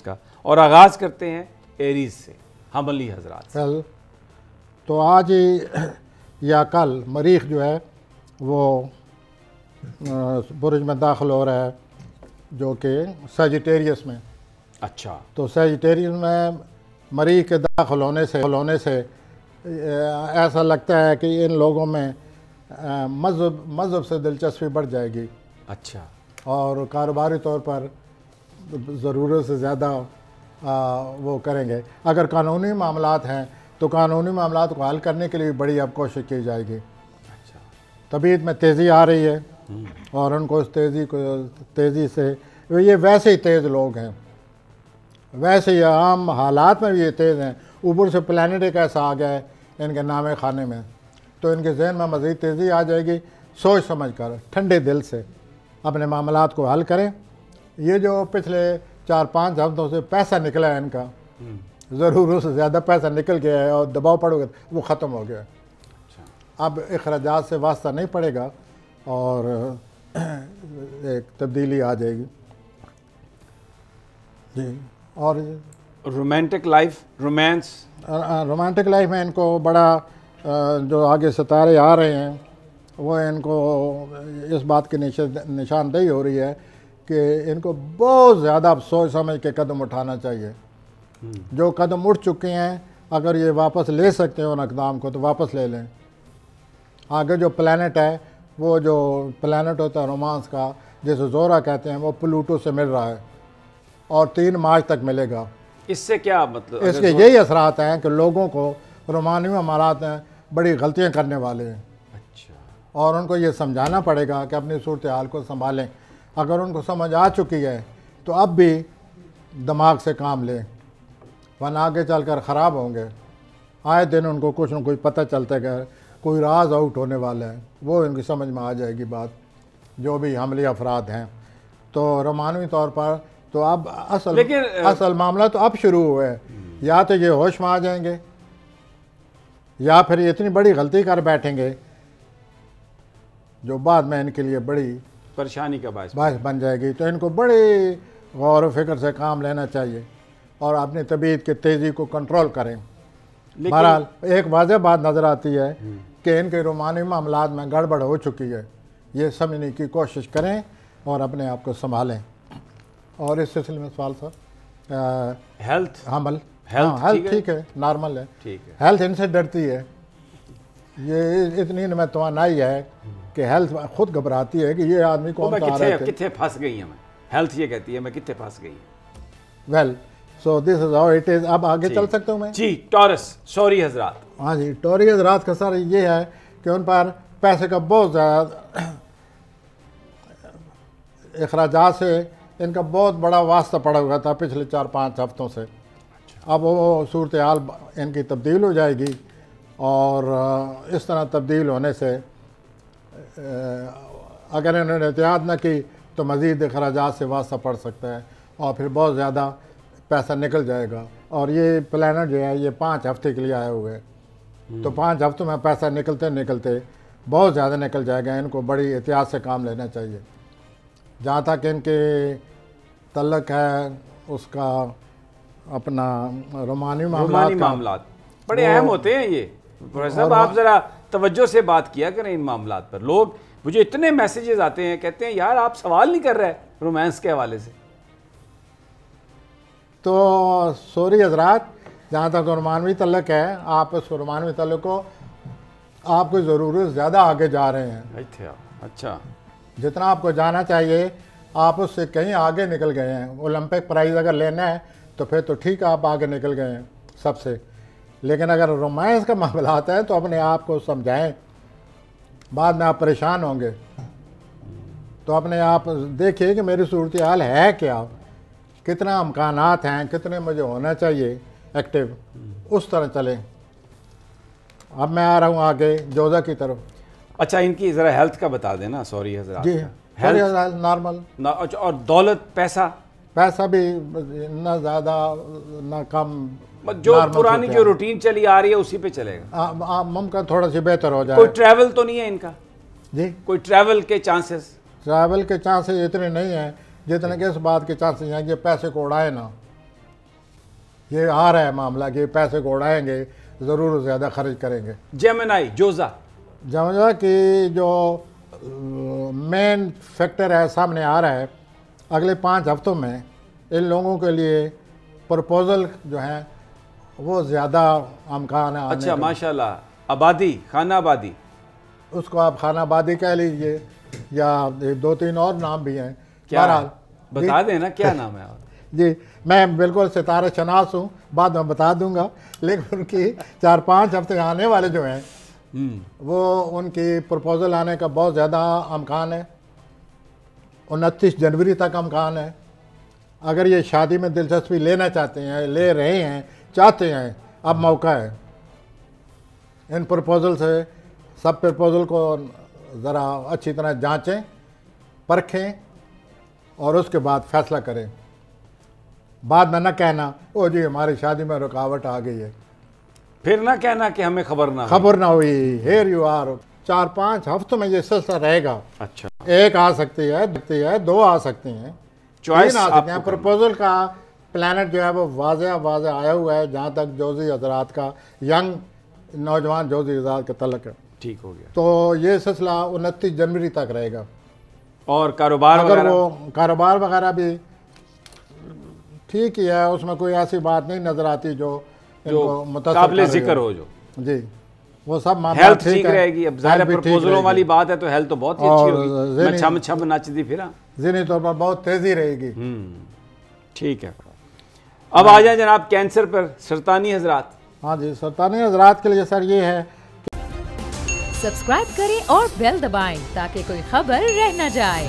का। और आगाज़ करते हैं एरीज से, हमली हजरात से। कल तो आज ही या कल मरीख जो है वो बुर्ज में दाखिल हो रहा है, जो कि सजिटेरियस में। अच्छा, तो सजिटेरियस में मरीख के दाखिल होने से ऐसा लगता है कि इन लोगों में मज़हब से दिलचस्पी बढ़ जाएगी। अच्छा, और कारोबारी तौर पर ज़रूरत से ज़्यादा वो करेंगे। अगर कानूनी मामलात हैं तो कानूनी मामलात को हल करने के लिए बड़ी अब कोशिश की जाएगी। अच्छा, तबीयत में तेज़ी आ रही है और उनको उस तेज़ी से ये वैसे ही तेज़ लोग हैं, वैसे ही आम हालात में भी ये तेज़ हैं। ऊपर से प्लानट एक ऐसा आ गया है इनके नामे खाने में, तो इनके जहन में मज़ीद तेज़ी आ जाएगी। सोच समझ कर ठंडे दिल से अपने मामलात को हल करें। ये जो पिछले 4-5 हफ्तों से पैसा निकला है इनका, ज़रूरत से ज़्यादा पैसा निकल गया है और दबाव पड़ गया, वो ख़त्म हो गया। अच्छा, अब अखराजात से वास्ता नहीं पड़ेगा और एक तब्दीली आ जाएगी जी। और रोमांटिक लाइफ, रोमांटिक लाइफ में इनको बड़ा जो आगे सितारे आ रहे हैं वो इनको इस बात की निशानदेही हो रही है कि इनको बहुत ज़्यादा अब सोच समझ के कदम उठाना चाहिए। जो कदम उठ चुके हैं अगर ये वापस ले सकते हैं उन अक़दाम को तो वापस ले लें। आगे जो प्लैनेट है, वो जो प्लैनेट होता है रोमांस का, जैसे जोरा कहते हैं, वो प्लूटो से मिल रहा है और 3 मार्च तक मिलेगा। इससे क्या मतलब? इसके यही असरात हैं कि लोगों को रोमानी मामलात में बड़ी गलतियां करने वाले हैं। अच्छा, और उनको ये समझाना पड़ेगा कि अपनी सूरत हाल को संभालें। अगर उनको समझ आ चुकी है तो अब भी दिमाग से काम लें, वरना आगे चलकर ख़राब होंगे। आए दिन उनको कुछ न कुछ पता चलता है, कोई राज आउट होने वाला है, वो इनकी समझ में आ जाएगी बात, जो भी हमली अफराद हैं। तो रोमानवी तौर पर तो अब असल मामला तो अब शुरू हुआ है। या तो ये होश में आ जाएंगे या फिर ये इतनी बड़ी गलती कर बैठेंगे जो बाद में इनके लिए बड़ी परेशानी का बायस बन जाएगी। तो इनको बड़े गौर व फिक्र से काम लेना चाहिए और अपनी तबीयत की तेज़ी को कंट्रोल करें। बहरहाल एक वाज़ेह बात नज़र आती है कि इनके रोमानी मामलात में गड़बड़ हो चुकी है। ये समझने की कोशिश करें और अपने आप को संभालें। और इस सिलसिले में सवाल सर, हेल्थ हेल्थ ठीक है, नॉर्मल है। ठीक है, हेल्थ इनसे डरती है। ये इतनी इनमें तवानाई है कि हेल्थ खुद घबराती है कि ये आदमी कौन सा आ रहा है, कितने फंस गई है। मैं हेल्थ ये कहती है मैं कितने फंस गई। Well so this is how it is. अब आगे चल सकता हूँ मैं जी। टॉरस सॉरी हजरात। हाँ जी, टॉरी हजरात का सर ये है कि उन पर पैसे का बहुत ज़्यादा अखराजात से इनका बहुत बड़ा वास्ता पड़ा हुआ था पिछले 4-5 हफ्तों से। अब वो सूरत हाल इनकी तब्दील हो जाएगी और इस तरह तब्दील होने से अगर इन्होंने एहतियात न की तो मज़ीद अखराजात से वास्ता पड़ सकता है और फिर बहुत ज़्यादा पैसा निकल जाएगा। और ये प्लानट जो है ये 5 हफ्ते के लिए आए हुए हैं, तो 5 हफ्तों में पैसा निकलते निकलते बहुत ज़्यादा निकल जाएगा। इनको बड़ी एहतियात से काम लेना चाहिए। जहाँ तक इनके तल्लक है उसका अपना रोमानी मामलात बड़े अहम होते हैं। ये साहब आप ज़रा तवज्जो से बात किया करें इन मामलात पर। लोग मुझे इतने मैसेजेस आते हैं, कहते हैं यार आप सवाल नहीं कर रहे रोमांस के हवाले से। तो सॉरी हजरात, जहाँ तक रोमानवी तल्लक है, आप उस रोमानवी तल्लक को आपको ज़रूरत ज़्यादा आगे जा रहे हैं। अच्छा, जितना आपको जाना चाहिए आप उससे कहीं आगे निकल गए हैं। ओलंपिक प्राइज़ अगर लेना है तो फिर तो ठीक है, आप आगे निकल गए हैं सबसे। लेकिन अगर रोमांस का मामला आता है तो अपने आप को समझाएं, बाद में आप परेशान होंगे। तो अपने आप देखिए कि मेरी सूरत हाल है क्या, कितना इम्कानात हैं, कितने मुझे होना चाहिए एक्टिव, उस तरह चलें। अब मैं आ रहा हूँ आगे जोजा की तरफ। अच्छा, इनकी ज़रा हेल्थ का बता देना सॉरी हजरात। जी, हेल्थ नॉर्मल। अच्छा, और दौलत पैसा भी ना ज़्यादा ना कम, जो पुरानी जो रूटीन चली आ रही है उसी पे चलेगा। मुमकिन थोड़ा सी बेहतर हो जाए। कोई ट्रैवल तो नहीं है इनका? जी, कोई ट्रैवल के चांसेस इतने नहीं हैं जितने कि इस बात के चांसेस हैं कि पैसे को उड़ाए ना। ये आ रहा है मामला कि पैसे को उड़ाएंगे, ज़रूर ज़्यादा खर्च करेंगे। जेमिनी जोजा जमजा कि जो मेन फैक्टर है सामने आ रहा है, अगले 5 हफ्तों में इन लोगों के लिए प्रपोज़ल जो है वो ज़्यादा अमकान है। अच्छा माशाल्लाह, आबादी, खाना आबादी, उसको आप खाना आबादी कह लीजिए या 2-3 और नाम भी हैं। क्या बहरहाल बता देना क्या नाम है? जी मैं बिल्कुल सितारे शनास हूँ, बाद में बता दूंगा, लेकिन उनकी 4-5 हफ्ते आने वाले जो हैं वो उनकी प्रपोज़ल आने का बहुत ज़्यादा अमकान है। 29 जनवरी तक अमकान है। अगर ये शादी में दिलचस्पी लेना चाहते हैं, ले रहे हैं, चाहते हैं, अब मौका है। इन प्रपोज़ल से सब प्रपोज़ल को ज़रा अच्छी तरह जांचें, परखें और उसके बाद फैसला करें। बाद में न कहना ओ जी हमारी शादी में रुकावट आ गई है, फिर ना कहना कि हमें खबर ना हुई। Hair you are. 4-5 हफ्तों में ये सिलसिला रहेगा। अच्छा, एक आ सकती है, 2 आ सकती हैं, चॉइस आ सकते हैं। प्रपोजल का प्लानट जो है वो वाज़े आया हुआ है, जहाँ तक जोजी हजरात का, यंग नौजवान जोजी हजरात का तलक है। ठीक हो गया। तो ये सिलसिला 29 जनवरी तक रहेगा। और कारोबार अगर वो कारोबार वगैरह भी ठीक ही है, उसमें कोई ऐसी बात नहीं नज़र आती जो काबिल जिक्र हो। जो जी वो सब मामला हेल्थ ठीक रहेगी। अब ज़ाहिर प्रपोजलों वाली बात है तो हेल्थ तो बहुत ही अच्छी होगी। मैं छम छम नचदी फिरा, ज़हनी तौर पर बहुत तेज़ी रहेगी। ठीक है। अब आ जाए जनाब कैंसर पर, सरतानी हजरात। हाँ जी, सरतानी हजरात के लिए सर ये है सब्सक्राइब करें और बेल दबाएं ताकि कोई खबर रह न जाए।